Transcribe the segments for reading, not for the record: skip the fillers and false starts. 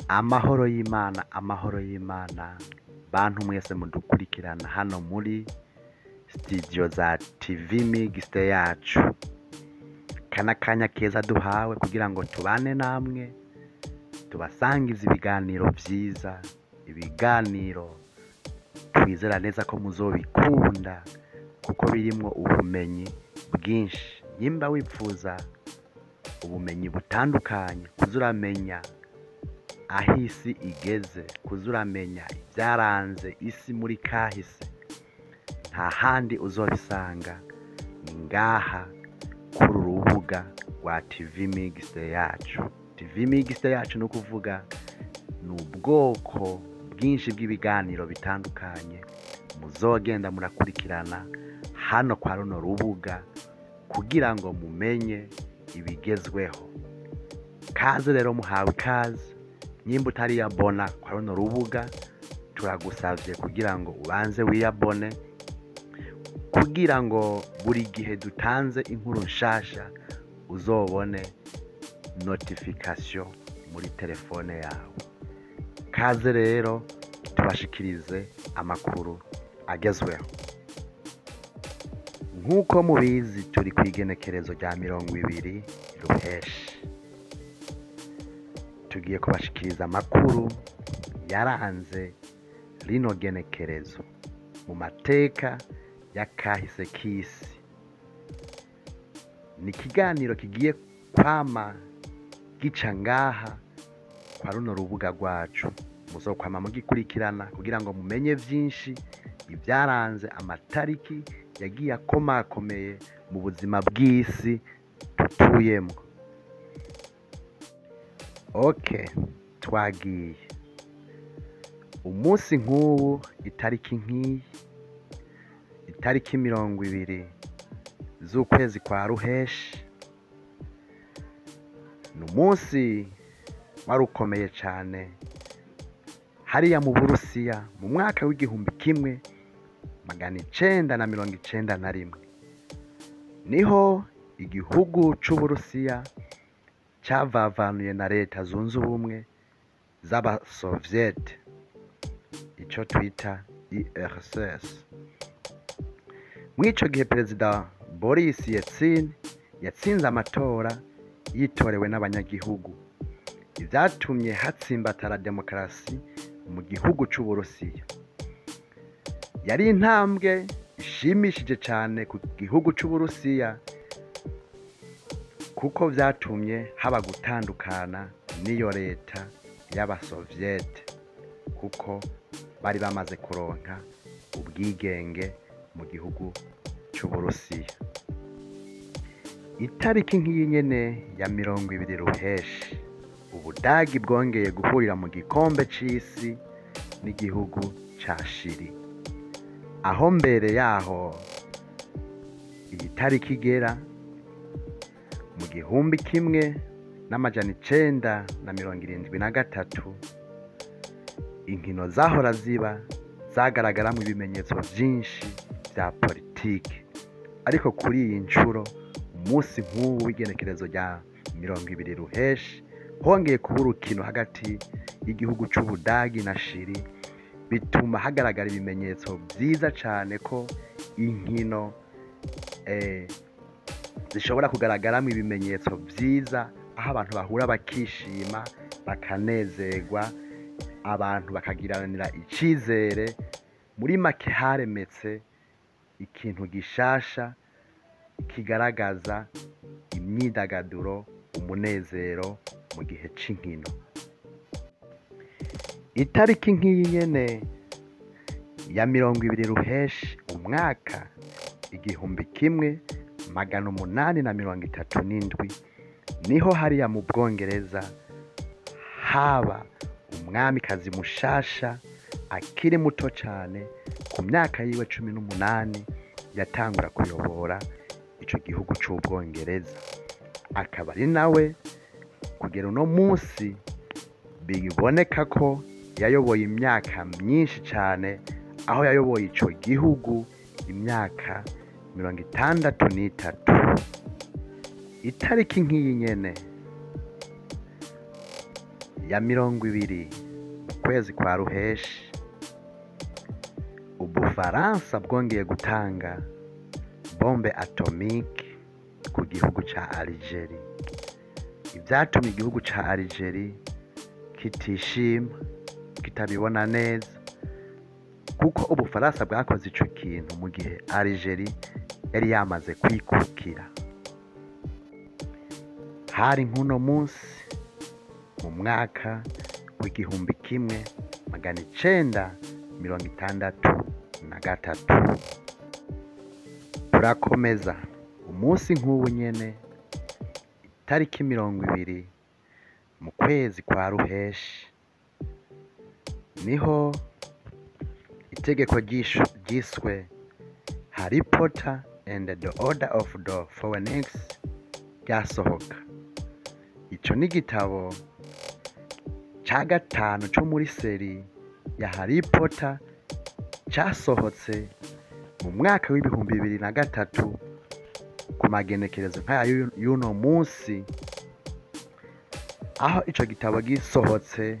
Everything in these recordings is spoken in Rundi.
Amahoro y'Imana, bantu mwese mudukurikirana hano muri studio za TV Mixte yacu. Kana kanya keza duhawe kugira ngo tubane namwe, tubasangize ibiganiro vyiza, ibiganiro twizera neza ko muzobikunda kuko birimwo ubumenyi bwinshi. Nyimba wipfuza ubumenyi butandukanye, kuzuramenya aho isi igeze, kuzuramenya ibyaranze isi muri kahise, nta handi uzobisanga ni ngaha kuri urubuga rwa TV Mixte yacu. TV Mixte yacu no kuvuga ni ubwoko bwinshi bw'ibiganiro bitandukanye muzogenda murakurikirana hano kwa runo rubuga kugira ngo mumenye ibigezweho. Kaze rero muhawe ikaze. Nyimba utariyabona kwa runo rubuga, turagusavye kugira ngo ubanze wiyabone kugira ngo buri gihe dutanze inkuru nshasha uzobone notification muri telefone yawe. Kaze rero tubashikirize amakuru agezweho. Nk'uko mubizi turi kw'igenekerezo rya 20 Ruheshi. Tugiye kubashikiriza amakuru yaranze rino genekerezo mu mateka ya kahise k'isi. Ni ikiganiro kigiye kwama gica ngaha kwa runo rubuga rwacu. Muzokwama mugikurikirana kugira ngo mumenye vyinshi ibyaranze amatariki yagiye akomakomeye mu buzima bw'isi tutuyemo. Twagiye. Umunsi nk'ubu, itariki nk'iyi, itariki 20 z'ukwezi kwa Ruheshi, ni umunsi wari ukomeye cane hariya mu Burusiya mu mwaka w'1991. Niho igihugu c'Uburusiya cavavanuye na leta zunze ubumwe z'abasoviete, ico twita URSS. Mw'ico gihe perezida Boris Yeltsin yatsinze amatora yitorewe n'abanyagihugu, ivyatumye hatsimbatara demokarasi mu gihugu c'Uburusiya. Yari intambwe ishimishije cane ku gihugu c'Uburusiya kuko vyatumye haba gutandukana n'iyo leta y'abasoviete, kuko bari bamaze kuronka ubwigenge mu gihugu c'Uburusiya. Itariki nk'iyi nyene ya 20 Ruheshi, Ubudagi bwongeye guhurira mu gikombe c'isi n'igihugu ca Chili. Aho mbere yaho iyi tariki igera mu 1973, inkino zahora ziba zagaragaramwo ibimenyetso vyinshi vya politike. Ariko kuri iyi ncuro, umunsi nk'ubu w'igenekerezo rya 20 Ruheshi, hongeye kuba urukino hagati y'igihugu c'Ubudagi na Chili, bituma hagaragara ibimenyetso vyiza cane ko inkino zishobora kugaragaramwo ibimenyetso vyiza, aho abantu bahura bakishima bakanezerwa, abantu bakagiranira icizere. Muri make haremetse ikintu gishasha kigaragaza imyidagaduro, umunezero mu gihe c'inkino. Itariki nk'iyi nyene ya 20 Ruheshi, umwaka 1837, niho hariya mu Bwongereza haba umwamikazi mushasha akiri muto cane, ku myaka yiwe 18 yatangura kuyobora ico gihugu c'Ubwongereza. Akaba ari nawe kugera uno munsi biboneka ko yayoboye imyaka myinshi cane, aho yayoboye ico gihugu imyaka 63. Itariki nk'iyi nyene ya 20 ukwezi kwa ruheshi, Ubufaransa bwongeye gutanga bombe atomike ku gihugu ca Algeria. Ivyatumye igihugu ca Algeria kitishima, kitabibona neza, kuko Ubufaransa bwakoze ico kintu mu gihe Algeria yari yamaze kwikukira. Hari nk'uno munsi mu mwaka w'1963. Turakomeza umunsi nk'ubu nyene, itariki 20 mu kwezi kwa ruheshi, niho itegeko ryiswe Harry Potter and the Order of the Phoenix ryasohoka. Ico ni igitabo ca gatanu co muri seri ya Harry Potter casohotse mu mwaka w'2003 ku magenekerezo nk'aya y'uno munsi. Aho ico gitabo gisohotse,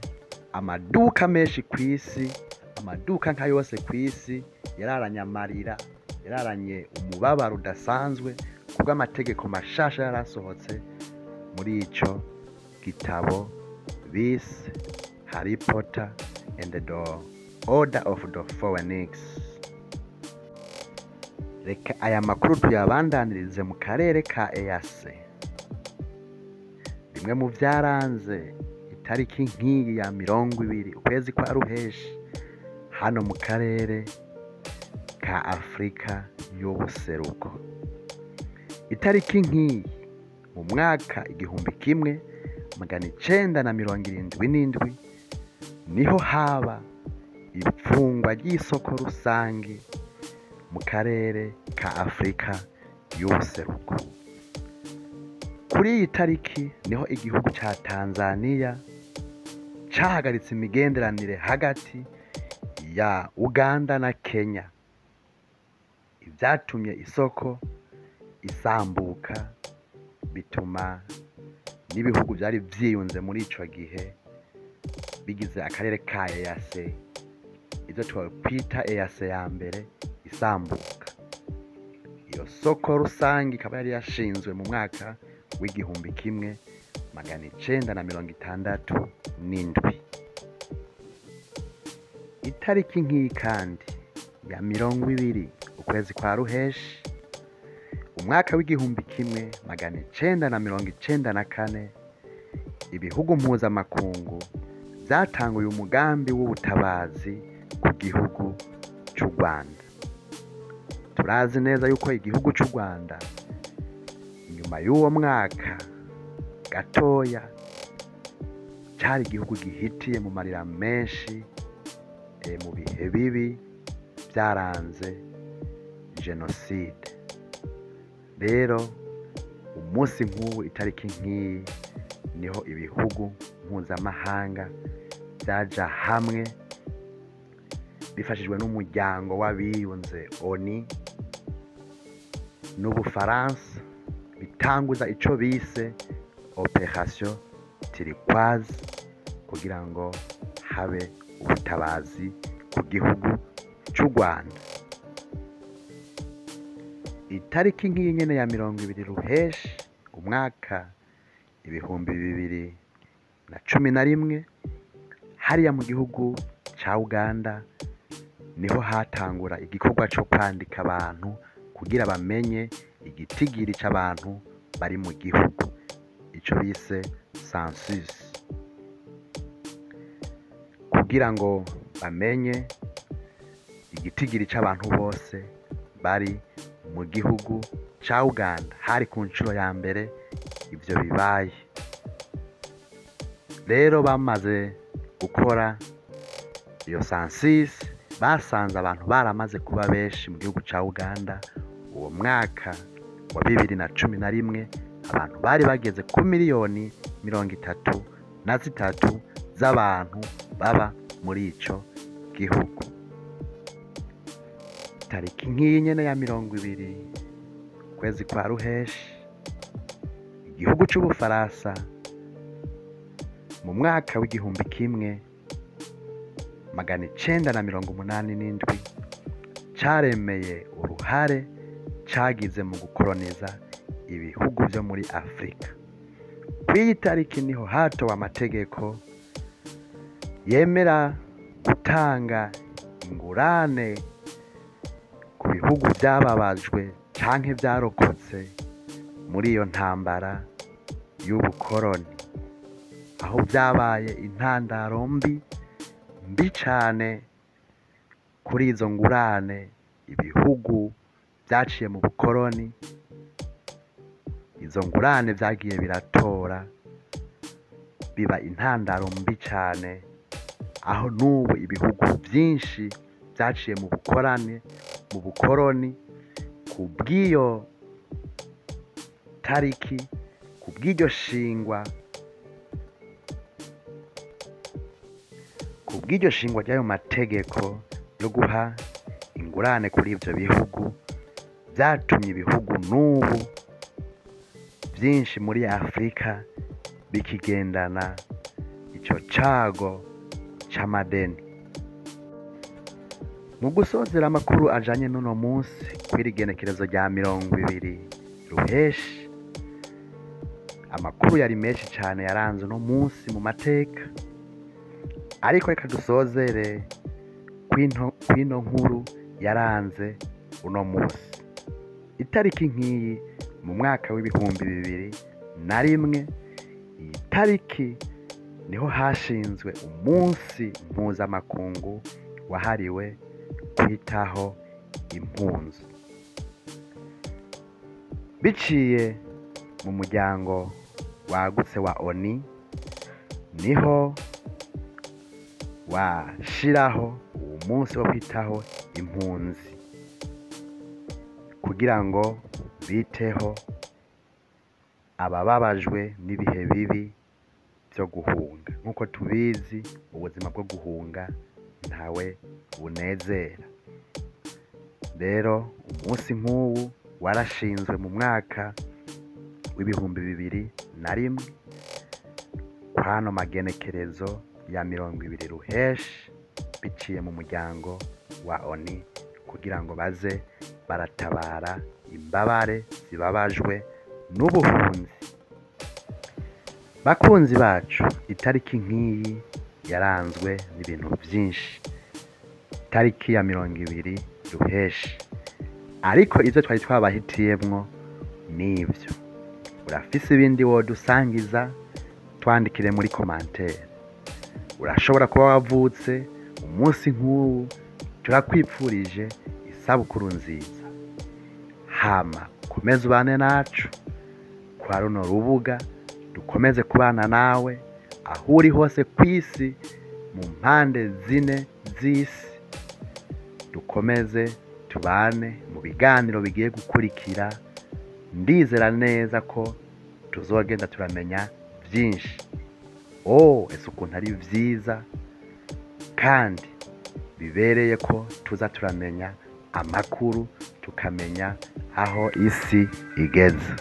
amaduka menshi kw'isi, amaduka nka yose kw'isi yararanye amarira, yararanye umubabaro udasanzwe kubw'amategeko mashasha yarasohotse muri ico gitabo bise Harry Potter and the Order of the Phoenix. Reka aya makuru tuyabandanirize mu karere ka EAC. Bimwe mu vyaranze itariki nk'iyi ya 20 ukwezi kwa ruheshi hano mu karere ka Afrika y'ubuseruko. Itariki nk'iyi mu mwaka 1977 niho haba ifungwa ry'isoko rusangi mu karere ka Afrika y'ubuseruko. Kuri iyi tariki niho igihugu ca Tanzania cahagaritse imigenderanire hagati ya Uganda na Kenya. Ivyatumye isoko isambuka, bituma n'ibihugu vyari vyiyunze muri ico gihe bigize akarere ka EAC, ivyo twokwita EAC ya mbere, isambuka. Iyo soko rusangi ikaba yari yashinzwe mu mwaka w'1967. Itariki nk'iyi kandi ya 20 ukwezi kwa ruheshi umwaka w'1994, ibihugu mpuzamakungu vyatanguye umugambi w'ubutabazi ku gihugu c'u Rwanda. Turazi neza yuko igihugu c'u Rwanda inyuma y'uwo mwaka gatoya cari igihugu gihitiye mu marira menshi, mu bihe bibi vyaranze jenoside. Rero umunsi nk'ubu, itariki nk'iyi, niho ibihugu mpuzamahanga vyaja hamwe bifashijwe n'umuryango w'abiyunze ONU n'Ubufaransa, bitanguza ico bise Operation Turquoise kugira ngo habe ubutabazi ku gihugu c'u Rwanda. Itariki nk'iyi nyene ya 20 ruheshi umwaka 2011, hariya mu gihugu ca Uganda niho hatangura igikorwa co kwandika abantu kugira bamenye igitigiri c'abantu bari mu gihugu, ico bise census, kugira ngo bamenye igitigiri c'abantu bose bari mu gihugu ca Uganda. Hari ku nshuro ya mbere ivyo bibaye. Rero bamaze gukora iyo census, basanze abantu baramaze kuba benshi mu gihugu ca Uganda. Uwo mwaka wa 2011 abantu bari bageze ku miliyoni 33 z'abantu baba muri ico gihugu. Tariki nk'iyi nyene ya 20 kwezi kwa ruheshi, igihugu c'Ubufaransa mu mwaka w'igihumbi kimwe magana icenda na mirongo umunani n'indwi caremeye uruhare cagize mu gukoroniza ibihugu vyo muri Afrika. Kw'iyi tariki niho hatowe amategeko yemera gutanga ingurane ku bihugu vyababajwe canke vyarokotse muri iyo ntambara y'ubukoroni, aho vyabaye intandaro mbi cane kuri izo ngurane ibihugu vyaciye mu bukoroni. Izo ngurane vyagiye biratora biba intandaro mbi cane, aho n'ubu ibihugu vyinshi vyaciye mu bukoroni kubw'iyo tariki, kubw'iryo shingwa ry'ayo mategeko yo guha ingurane kuri ivyo bihugu, vyatumye ibihugu n'ubu vyinshi muri Afrika bikigendana ico cago c'amadeni. Mu gusozera amakuru ajanye n'uno munsi kw'iri genekerezo rya 20 Ruheshi, amakuru yari menshi cane yaranze uno munsi mu mateka, ariko reka dusozere kw'ino nkuru yaranze uno munsi. Itariki nk'iyi mu mwaka w'ibihumbi 2001, iyi tariki niho hashinzwe umunsi mpuzamakungu wahariwe kwitaho impunzi. Biciye mu muryango wagutse wa ONU niho washiraho uwo munsi wo kwitaho impunzi kugira ngo biteho abababajwe n'ibihe bibi vyo guhunga. Nk'uko tubizi, ubuzima bwo guhunga ntawe bunezera. Rero umunsi nk'uwu warashinzwe mu mwaka w'ibihumbi 2001 kwano magenekerezo ya 20 Ruheshi, biciye mu muryango wa ONU kugira ngo baze baratabara imbabare zibabajwe n'ubuhunzi. Bakunzi bacu, itariki nk'iyi yaranzwe n'ibintu vyinshi. Itariki ya 20 Ruheshi, ariko ivyo twari twabahitiyemwo n'ivyo. Urafise ibindi wodusangiza, twandikire muri commentaire. Urashobora kuba wavutse umunsi nk'uwu, turakwipfurije isabukuru nziza. Hama komeza ubane nacu kwa runo rubuga, dukomeze kubana nawe aho uri hose kw'isi, mu mpande zine z'isi. Dukomeze tubane mu biganiro bigiye gukurikira. Ndizera neza ko tuzogenda turamenya vyinshi. Ese ukuntu ari vyiza kandi bibereye ko tuza turamenya amakuru, tukamenya aho isi igeze.